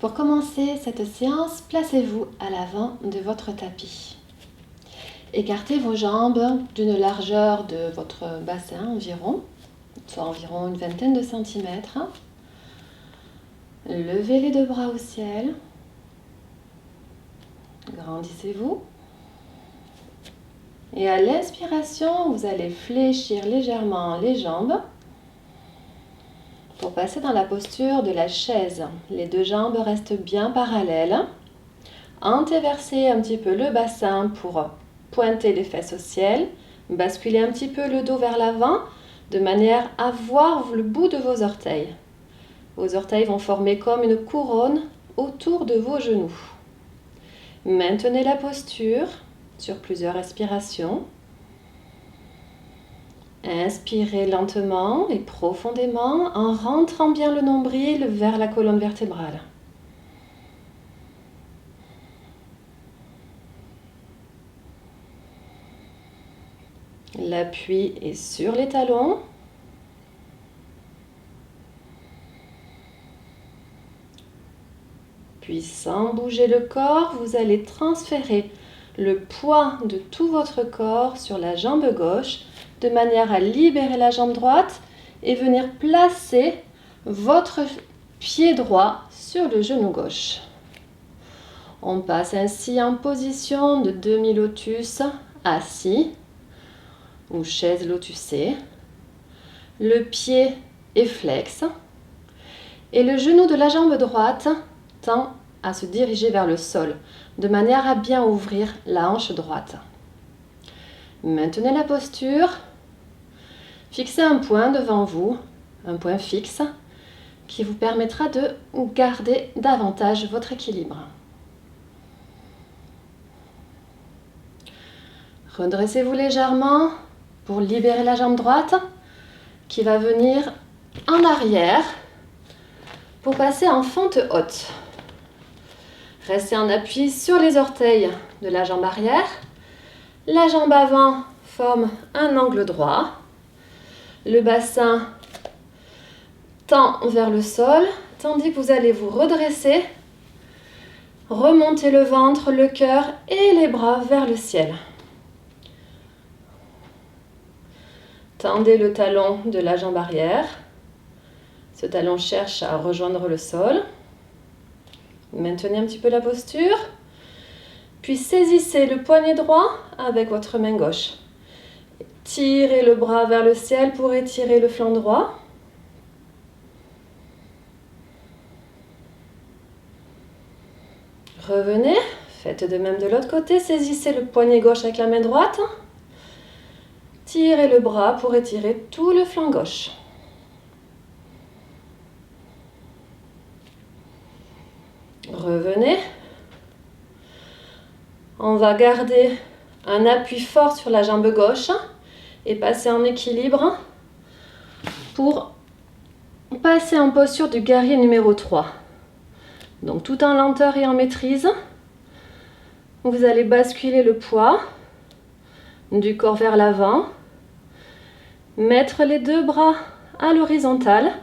Pour commencer cette séance, placez-vous à l'avant de votre tapis. Écartez vos jambes d'une largeur de votre bassin environ, soit environ une vingtaine de centimètres. Levez les deux bras au ciel. Grandissez-vous. Et à l'inspiration, vous allez fléchir légèrement les jambes pour passer dans la posture de la chaise. Les deux jambes restent bien parallèles. Antéversez un petit peu le bassin pour pointer les fesses au ciel. Basculez un petit peu le dos vers l'avant de manière à voir le bout de vos orteils. Vos orteils vont former comme une couronne autour de vos genoux. Maintenez la posture sur plusieurs respirations. Inspirez lentement et profondément en rentrant bien le nombril vers la colonne vertébrale. L'appui est sur les talons. Puis sans bouger le corps, vous allez transférer le poids de tout votre corps sur la jambe gauche de manière à libérer la jambe droite et venir placer votre pied droit sur le genou gauche. On passe ainsi en position de demi-lotus assis ou chaise lotusée. Le pied est flex et le genou de la jambe droite tend à se diriger vers le sol de manière à bien ouvrir la hanche droite. Maintenez la posture. Fixez un point devant vous, un point fixe, qui vous permettra de garder davantage votre équilibre. Redressez-vous légèrement pour libérer la jambe droite qui va venir en arrière pour passer en fente haute. Restez en appui sur les orteils de la jambe arrière. La jambe avant forme un angle droit. Le bassin tend vers le sol, tandis que vous allez vous redresser, remonter le ventre, le cœur et les bras vers le ciel. Tendez le talon de la jambe arrière. Ce talon cherche à rejoindre le sol. Maintenez un petit peu la posture. Puis saisissez le poignet droit avec votre main gauche. Tirez le bras vers le ciel pour étirer le flanc droit. Revenez, faites de même de l'autre côté. Saisissez le poignet gauche avec la main droite. Tirez le bras pour étirer tout le flanc gauche. Revenez. On va garder un appui fort sur la jambe gauche et passer en équilibre pour passer en posture du guerrier numéro 3. Donc tout en lenteur et en maîtrise, vous allez basculer le poids du corps vers l'avant, mettre les deux bras à l'horizontale,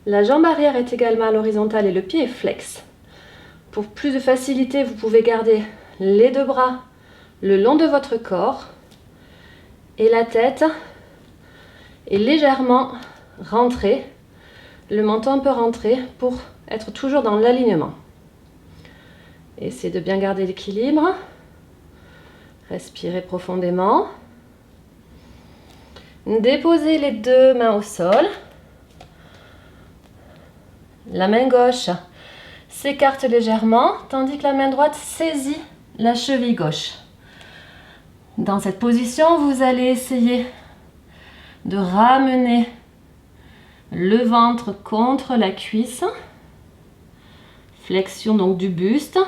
la jambe arrière est également à l'horizontale et le pied est flex. Pour plus de facilité, vous pouvez garder les deux bras le long de votre corps et la tête est légèrement rentrée, le menton peut rentrer pour être toujours dans l'alignement. Essayez de bien garder l'équilibre. Respirez profondément. Déposez les deux mains au sol. La main gauche s'écarte légèrement, tandis que la main droite saisit la cheville gauche. Dans cette position, vous allez essayer de ramener le ventre contre la cuisse. Flexion donc du buste,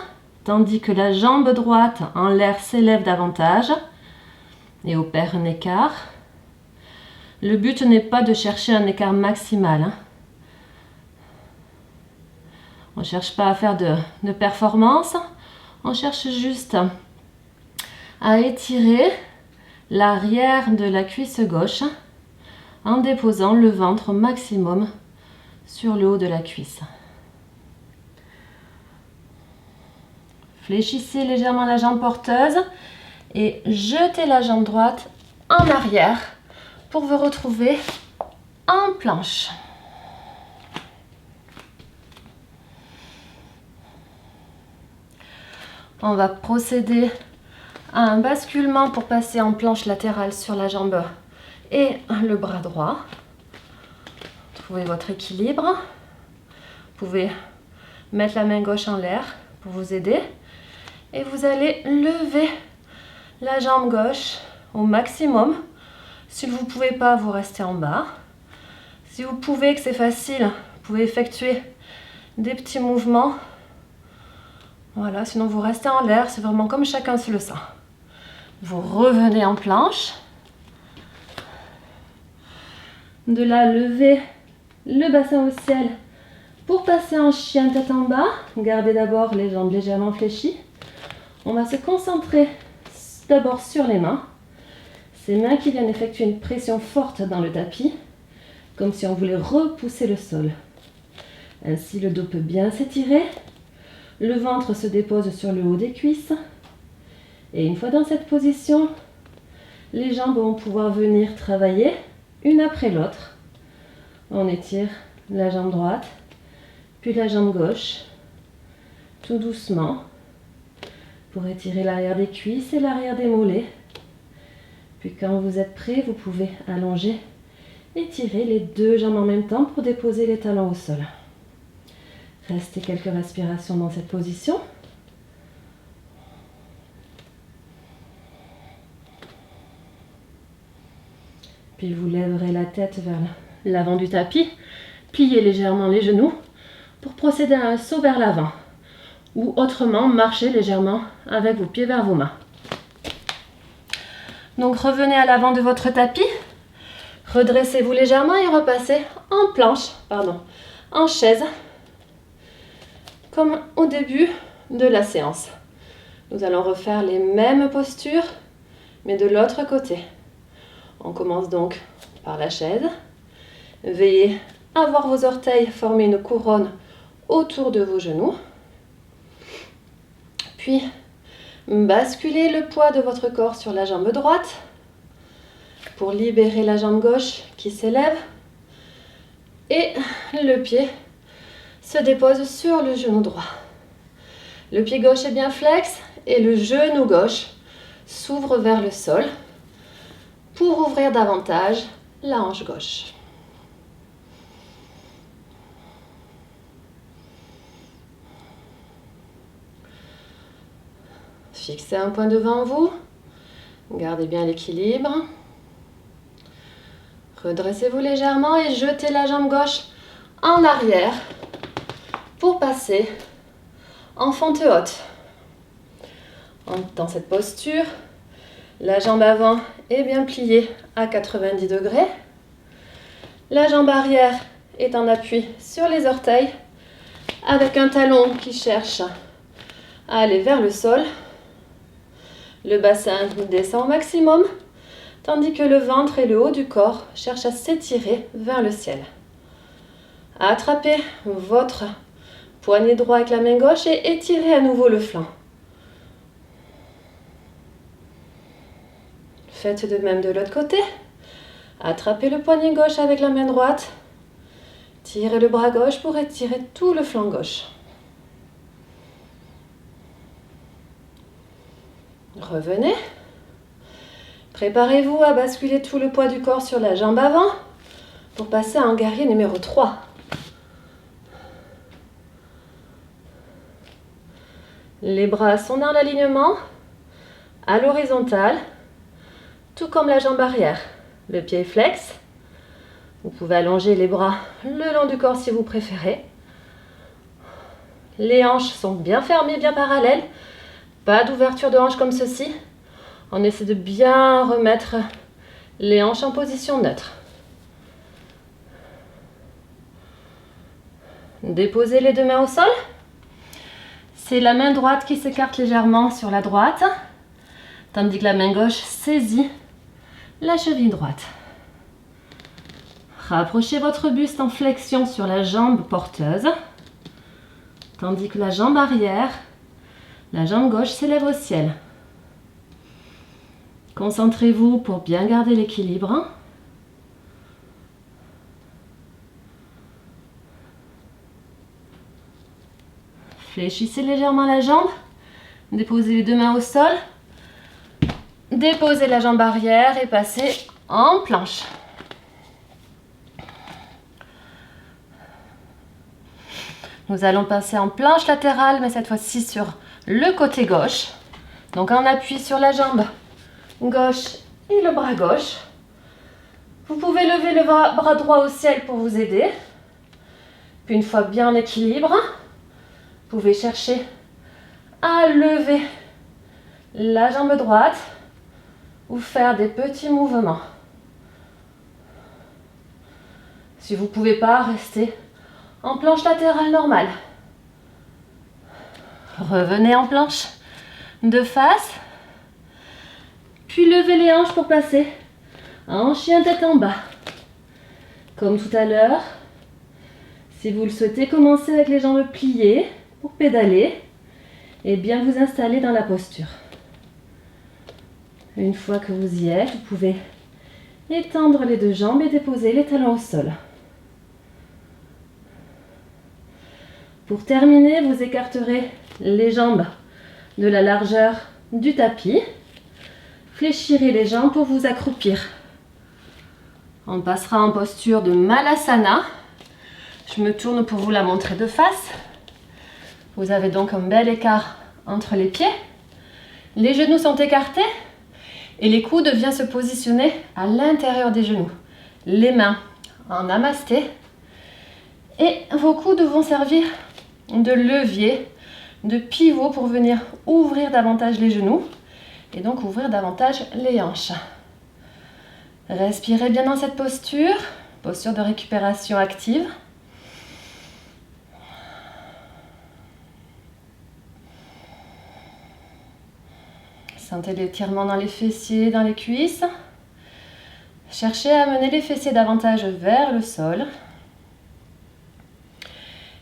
tandis que la jambe droite en l'air s'élève davantage et opère un écart. Le but n'est pas de chercher un écart maximal. On ne cherche pas à faire de performance, on cherche juste à étirer l'arrière de la cuisse gauche en déposant le ventre au maximum sur le haut de la cuisse. Fléchissez légèrement la jambe porteuse et jetez la jambe droite en arrière pour vous retrouver en planche. On va procéder à un basculement pour passer en planche latérale sur la jambe et le bras droit. Trouvez votre équilibre. Vous pouvez mettre la main gauche en l'air pour vous aider. Et vous allez lever la jambe gauche au maximum. Si vous ne pouvez pas, vous restez en bas. Si vous pouvez, que c'est facile, vous pouvez effectuer des petits mouvements. Voilà, sinon vous restez en l'air, c'est vraiment comme chacun se le sent. Vous revenez en planche. De là, levez le bassin au ciel pour passer en chien tête en bas. Gardez d'abord les jambes légèrement fléchies. On va se concentrer d'abord sur les mains. Ces mains qui viennent effectuer une pression forte dans le tapis, comme si on voulait repousser le sol. Ainsi, le dos peut bien s'étirer. Le ventre se dépose sur le haut des cuisses. Et une fois dans cette position, les jambes vont pouvoir venir travailler une après l'autre. On étire la jambe droite, puis la jambe gauche, tout doucement, pour étirer l'arrière des cuisses et l'arrière des mollets. Puis quand vous êtes prêt, vous pouvez allonger et tirer les deux jambes en même temps pour déposer les talons au sol. Restez quelques respirations dans cette position. Puis vous lèverez la tête vers l'avant du tapis. Pliez légèrement les genoux pour procéder à un saut vers l'avant. Ou autrement, marchez légèrement avec vos pieds vers vos mains. Donc revenez à l'avant de votre tapis. Redressez-vous légèrement et repassez en planche, en chaise. Comme au début de la séance. Nous allons refaire les mêmes postures, mais de l'autre côté. On commence donc par la chaise. Veillez à voir vos orteils former une couronne autour de vos genoux. Puis, basculez le poids de votre corps sur la jambe droite pour libérer la jambe gauche qui s'élève. Et le pied se dépose sur le genou droit. Le pied gauche est bien flex et le genou gauche s'ouvre vers le sol pour ouvrir davantage la hanche gauche. Fixez un point devant vous. Gardez bien l'équilibre. Redressez-vous légèrement et jetez la jambe gauche en arrière pour passer en fente haute. Dans cette posture, la jambe avant est bien pliée à 90 degrés. La jambe arrière est en appui sur les orteils avec un talon qui cherche à aller vers le sol. Le bassin descend au maximum, tandis que le ventre et le haut du corps cherchent à s'étirer vers le ciel. Attrapez votre poignet droit avec la main gauche et étirez à nouveau le flanc. Faites de même de l'autre côté. Attrapez le poignet gauche avec la main droite. Tirez le bras gauche pour étirer tout le flanc gauche. Revenez. Préparez-vous à basculer tout le poids du corps sur la jambe avant pour passer en guerrier numéro 3. Les bras sont dans l'alignement, à l'horizontale, tout comme la jambe arrière. Le pied est flex. Vous pouvez allonger les bras le long du corps si vous préférez. Les hanches sont bien fermées, bien parallèles. Pas d'ouverture de hanches comme ceci. On essaie de bien remettre les hanches en position neutre. Déposez les deux mains au sol. C'est la main droite qui s'écarte légèrement sur la droite, tandis que la main gauche saisit la cheville droite. Rapprochez votre buste en flexion sur la jambe porteuse, tandis que la jambe arrière La jambe gauche s'élève au ciel. Concentrez-vous pour bien garder l'équilibre. Fléchissez légèrement la jambe. Déposez les deux mains au sol. Déposez la jambe arrière et passez en planche. Nous allons passer en planche latérale, mais cette fois-ci sur le côté gauche. Donc on appuie sur la jambe gauche et le bras gauche. Vous pouvez lever le bras droit au ciel pour vous aider. Puis une fois bien en équilibre, vous pouvez chercher à lever la jambe droite ou faire des petits mouvements. Si vous ne pouvez pas, rester en planche latérale normale. Revenez en planche de face. Puis levez les hanches pour passer en chien tête en bas. Comme tout à l'heure, si vous le souhaitez, commencez avec les jambes pliées pour pédaler et bien vous installer dans la posture. Une fois que vous y êtes, vous pouvez étendre les deux jambes et déposer les talons au sol. Pour terminer, vous écarterez les jambes de la largeur du tapis. Fléchirez les jambes pour vous accroupir. On passera en posture de Malasana. Je me tourne pour vous la montrer de face. Vous avez donc un bel écart entre les pieds. Les genoux sont écartés et les coudes viennent se positionner à l'intérieur des genoux. Les mains en namasté et vos coudes vont servir de levier, de pivot pour venir ouvrir davantage les genoux et donc ouvrir davantage les hanches. Respirez bien dans cette posture, posture de récupération active. Sentez l'étirement dans les fessiers, dans les cuisses. Cherchez à amener les fessiers davantage vers le sol.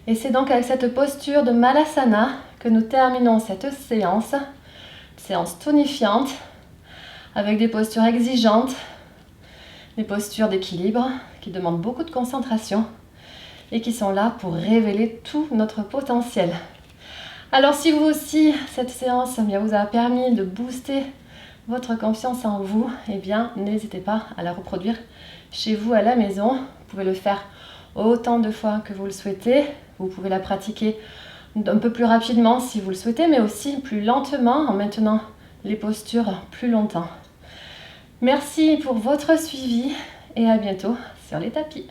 Et c'est donc avec cette posture de Malasana que nous terminons cette séance tonifiante, avec des postures exigeantes, des postures d'équilibre qui demandent beaucoup de concentration et qui sont là pour révéler tout notre potentiel. Alors si vous aussi, cette séance vous a permis de booster votre confiance en vous, eh bien n'hésitez pas à la reproduire chez vous à la maison. Vous pouvez le faire autant de fois que vous le souhaitez. Vous pouvez la pratiquer un peu plus rapidement si vous le souhaitez, mais aussi plus lentement en maintenant les postures plus longtemps. Merci pour votre suivi et à bientôt sur les tapis.